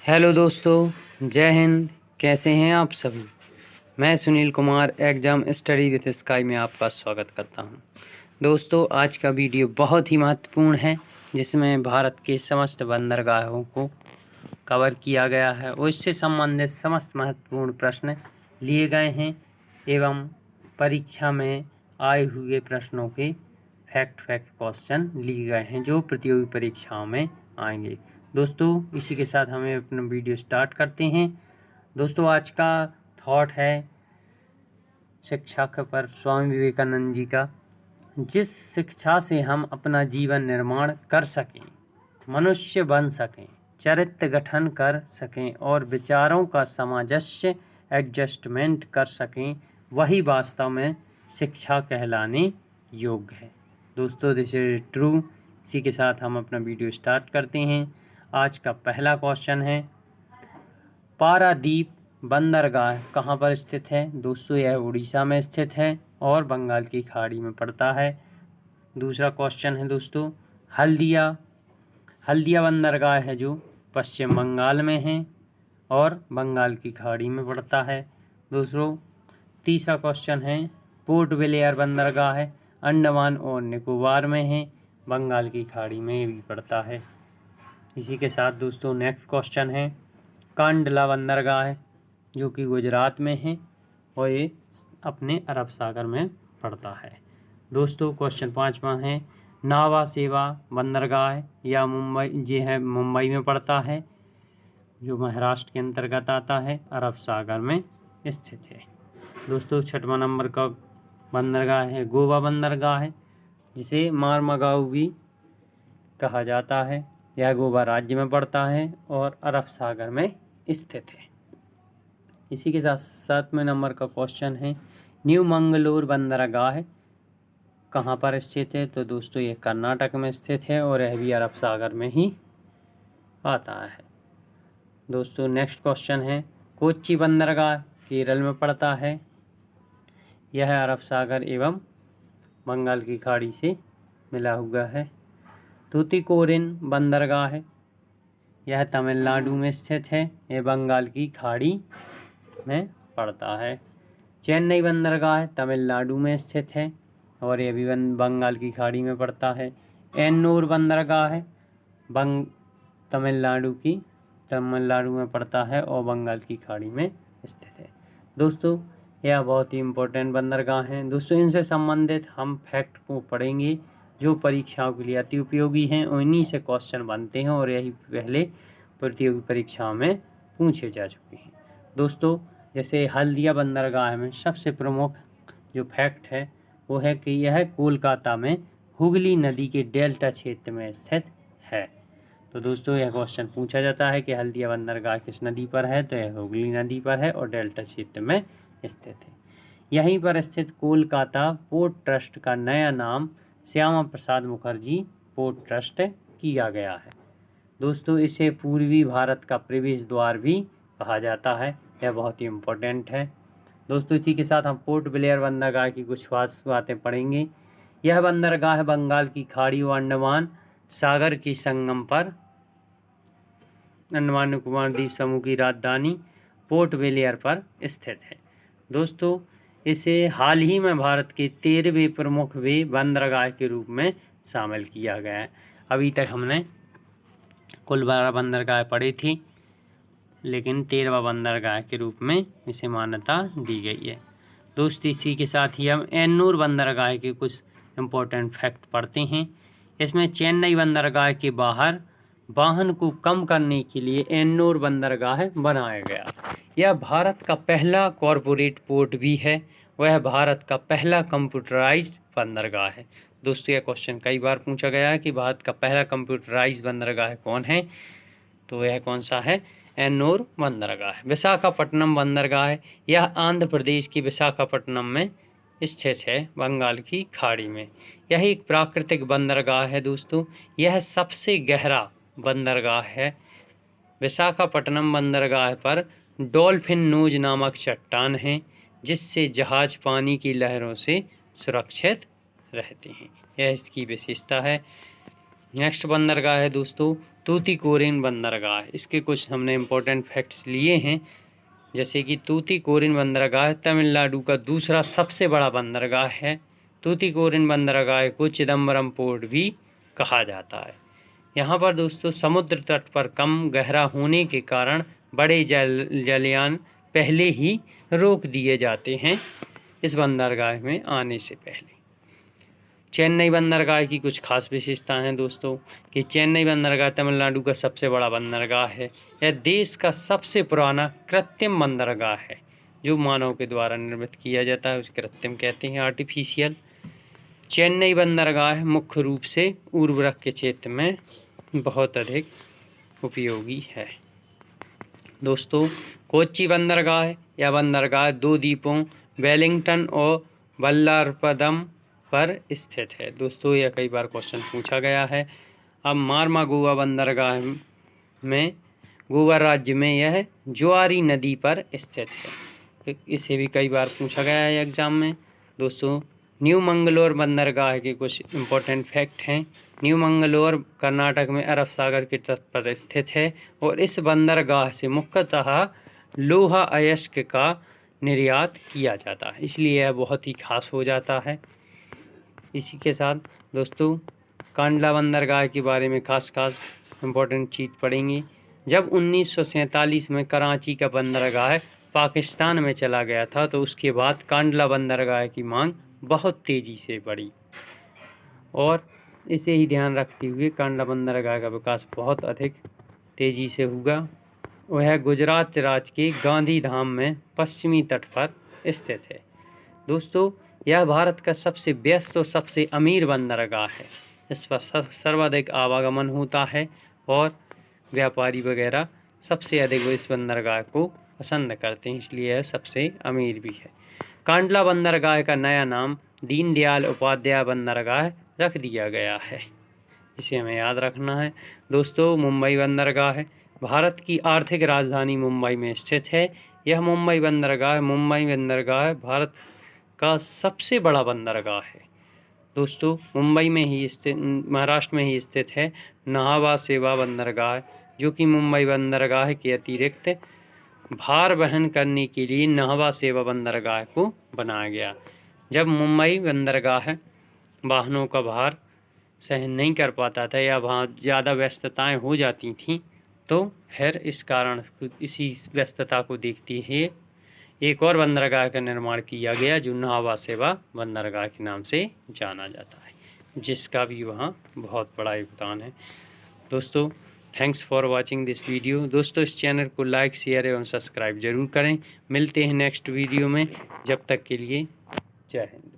Hello दोस्तों, जय हिंद। कैसे हैं आप सभी। मैं Sunil Kumar exam study with sky में आपका स्वागत करता हूं। दोस्तों, आज का वीडियो बहुत ही महत्वपूर्ण है, जिसमें भारत के समस्त बंदरगाहों को कवर किया गया है और इससे संबंधित समस्त महत्वपूर्ण प्रश्न लिए गए हैं एवं परीक्षा में आए हुए प्रश्नों के फैक्ट क्वेश्चन लिए गए हैं जो प्रतियोगी परीक्षाओं में आएंगे। दोस्तों, इसी के साथ हमें अपना वीडियो स्टार्ट करते हैं। दोस्तों, आज का थॉट है शिक्षा के पर स्वामी विवेकानंद जी का। जिस शिक्षा से हम अपना जीवन निर्माण कर सकें, मनुष्य बन सकें, चरित्र गठन कर सकें और विचारों का सामंजस्य एडजस्टमेंट कर सकें, वही वास्तव में शिक्षा कहलाने योग्य है। दोस्तों, दिस इज ट्रू। इसी के साथ हम अपना वीडियो स्टार्ट करते हैं। आज का पहला क्वेश्चन है, पारादीप बंदरगाह कहाँ पर स्थित है। दोस्तों, यह उड़ीसा में स्थित है और बंगाल की खाड़ी में पड़ता है। दूसरा क्वेश्चन है दोस्तों, हल्दिया बंदरगाह है जो पश्चिम बंगाल में है और बंगाल की खाड़ी में पड़ता है। दोस्तों, तीसरा क्वेश्चन है, पोर्ट ब्लेयर बंदरगाह है अंडमान और निकोबार में है, बंगाल की खाड़ी में भी पड़ता है। इसी के साथ दोस्तों नेक्स्ट क्वेश्चन है, कांडला बंदरगाह है जो कि गुजरात में है और ये अपने अरब सागर में पड़ता है। दोस्तों, क्वेश्चन पाँचवा है, नावा सेवा बंदरगाह या मुंबई में पड़ता है, जो महाराष्ट्र के अंतर्गत आता है, अरब सागर में स्थित है। दोस्तों, छठवां नंबर का बंदरगाह है गोवा बंदरगाह है, जिसे मारमगाऊ भी कहा जाता है। यह गोवा राज्य में पड़ता है और अरब सागर में स्थित है। इसी के साथ सातवें नंबर का क्वेश्चन है, न्यू मंगलोर बंदरगाह कहाँ पर स्थित है। तो दोस्तों, ये कर्नाटक में स्थित है और यह भी अरब सागर में ही आता है। दोस्तों, नेक्स्ट क्वेश्चन है, कोच्चि बंदरगाह केरल में पड़ता है। यह अरब सागर एवं बंगाल की खाड़ी से मिला हुआ है। तूतीकोरिन बंदरगाह है, यह तमिलनाडु में स्थित है, यह बंगाल की खाड़ी में पड़ता है। चेन्नई बंदरगाह तमिलनाडु में स्थित है और यह भी बंगाल की खाड़ी में पड़ता है। एन्नूर बंदरगाह है तमिलनाडु में पड़ता है और बंगाल की खाड़ी में स्थित है। दोस्तों, यह बहुत ही इम्पोर्टेंट बंदरगाह हैं। दोस्तों, इनसे संबंधित हम फैक्ट को पढ़ेंगे जो परीक्षाओं के लिए अति उपयोगी हैं और इन्हीं से क्वेश्चन बनते हैं और यही पहले प्रतियोगी परीक्षाओं में पूछे जा चुके हैं। दोस्तों, जैसे हल्दिया बंदरगाह में सबसे प्रमुख जो फैक्ट है वो है कि यह कोलकाता में हुगली नदी के डेल्टा क्षेत्र में स्थित है। तो दोस्तों, यह क्वेश्चन पूछा जाता है कि हल्दिया बंदरगाह किस नदी पर है। तो यह हुगली नदी पर है और डेल्टा क्षेत्र में स्थित है। यहीं पर स्थित कोलकाता पोर्ट ट्रस्ट का नया नाम श्यामा प्रसाद मुखर्जी पोर्ट ट्रस्ट किया गया है। दोस्तों, इसे पूर्वी भारत का प्रवेश द्वार भी कहा जाता है। यह बहुत ही इम्पोर्टेंट है। दोस्तों, इसी के साथ हम पोर्ट ब्लेयर बंदरगाह की कुछ खास बातें पढ़ेंगे। यह बंदरगाह बंगाल की खाड़ी और अंडमान सागर की संगम पर अंडमान निकोबार द्वीप समूह की राजधानी पोर्ट ब्लेयर पर स्थित है। दोस्तों, इसे हाल ही में भारत के 13वें प्रमुख बंदरगाह के रूप में शामिल किया गया है। अभी तक हमने कुल 12 बंदरगाह पढ़ी थी, लेकिन 13वां बंदरगाह के रूप में इसे मान्यता दी गई है। दोस्तों, इसी के साथ ही हम एन्नूर बंदरगाह के कुछ इम्पोर्टेंट फैक्ट पढ़ते हैं। इसमें चेन्नई बंदरगाह के बाहर वाहन को कम करने के लिए एन्नूर बंदरगाह बनाया गया। यह भारत का पहला कॉरपोरेट पोर्ट भी है। वह भारत का पहला कंप्यूटराइज्ड बंदरगाह है। दोस्तों, यह क्वेश्चन कई बार पूछा गया है कि भारत का पहला कंप्यूटराइज्ड बंदरगाह कौन है। तो यह कौन सा है? एन्नूर बंदरगाह है। विशाखापट्टनम बंदरगाह है, यह आंध्र प्रदेश की विशाखापट्टनम में स्थित है, बंगाल की खाड़ी में। यह एक प्राकृतिक बंदरगाह है। दोस्तों, यह सबसे गहरा बंदरगाह है। विशाखापट्टनम बंदरगाह पर डॉल्फिन नोज नामक चट्टान है, जिससे जहाज पानी की लहरों से सुरक्षित रहते हैं। यह इसकी विशेषता है। नेक्स्ट बंदरगाह है दोस्तों तूतीकोरिन बंदरगाह। इसके कुछ हमने इम्पोर्टेंट फैक्ट्स लिए हैं, जैसे कि तूतीकोरिन बंदरगाह तमिलनाडु का दूसरा सबसे बड़ा बंदरगाह है। तूतीकोरिन बंदरगाह को चिदम्बरम पोर्ट भी कहा जाता है। यहाँ पर दोस्तों समुद्र तट पर कम गहरा होने के कारण बड़े जलयान पहले ही रोक दिए जाते हैं इस बंदरगाह में आने से पहले। चेन्नई बंदरगाह की कुछ खास विशेषताएं हैं दोस्तों कि चेन्नई बंदरगाह तमिलनाडु का सबसे बड़ा बंदरगाह है। यह देश का सबसे पुराना कृत्रिम बंदरगाह है जो मानव के द्वारा निर्मित किया जाता है, उसे कृत्रिम कहते हैं, आर्टिफिशियल। चेन्नई बंदरगाह मुख्य रूप से उर्वरक के क्षेत्र में बहुत अधिक उपयोगी है। दोस्तों कोच्चि बंदरगाह या बंदरगाह दो द्वीपों वेलिंगटन और वल्लरपदम पर स्थित है। दोस्तों यह कई बार क्वेश्चन पूछा गया है। अब मार्मा गोवा बंदरगाह में गोवा राज्य में यह जुआरी नदी पर स्थित है। इसे भी कई बार पूछा गया है एग्जाम में। दोस्तों न्यू मंगलोर बंदरगाह के कुछ इम्पोर्टेंट फैक्ट हैं। न्यू मंगलोर कर्नाटक में अरब सागर के तट पर स्थित है और इस बंदरगाह से मुख्यतः लोहा अयस्क का निर्यात किया जाता है, इसलिए यह बहुत ही खास हो जाता है। इसी के साथ दोस्तों कांडला बंदरगाह के बारे में खास इम्पोर्टेंट चीज़ पढ़ेंगे। जब 1947 में कराची का बंदरगाह पाकिस्तान में चला गया था तो उसके बाद कांडला बंदरगाह की मांग बहुत तेज़ी से बढ़ी और इसे ही ध्यान रखते हुए कांडला बंदरगाह का विकास बहुत अधिक तेज़ी से हुआ। वह गुजरात राज्य के गांधीधाम में पश्चिमी तट पर स्थित है। दोस्तों यह भारत का सबसे व्यस्त और सबसे अमीर बंदरगाह है। इस पर सर्वाधिक आवागमन होता है और व्यापारी वगैरह सबसे अधिक इस बंदरगाह को पसंद करते हैं, इसलिए यह सबसे अमीर भी है। कांडला बंदरगाह का नया नाम दीनदयाल उपाध्याय बंदरगाह रख दिया गया है, इसे हमें याद रखना है। दोस्तों मुंबई बंदरगाह है भारत की आर्थिक राजधानी मुंबई में स्थित है। यह मुंबई बंदरगाह भारत का सबसे बड़ा बंदरगाह है। दोस्तों मुंबई में ही स्थित, महाराष्ट्र में ही स्थित है नाहवा सेवा बंदरगाह, जो कि मुंबई बंदरगाह के अतिरिक्त भार वहन करने के लिए नाहवा सेवा बंदरगाह को बनाया गया। जब मुंबई बंदरगाह वाहनों का भार सहन नहीं कर पाता था या वहाँ ज़्यादा व्यस्तताएं हो जाती थीं, तो फिर इस कारण इसी व्यस्तता को देखते हुए एक और बंदरगाह का निर्माण किया गया जो नाहवा सेवा बंदरगाह के नाम से जाना जाता है, जिसका भी वहाँ बहुत बड़ा योगदान है। दोस्तों thanks for watching this video. दोस्तों इस चैनल को लाइक शेयर एवं सब्सक्राइब जरूर करें। मिलते हैं नेक्स्ट वीडियो में, जब तक के लिए जय हिंद।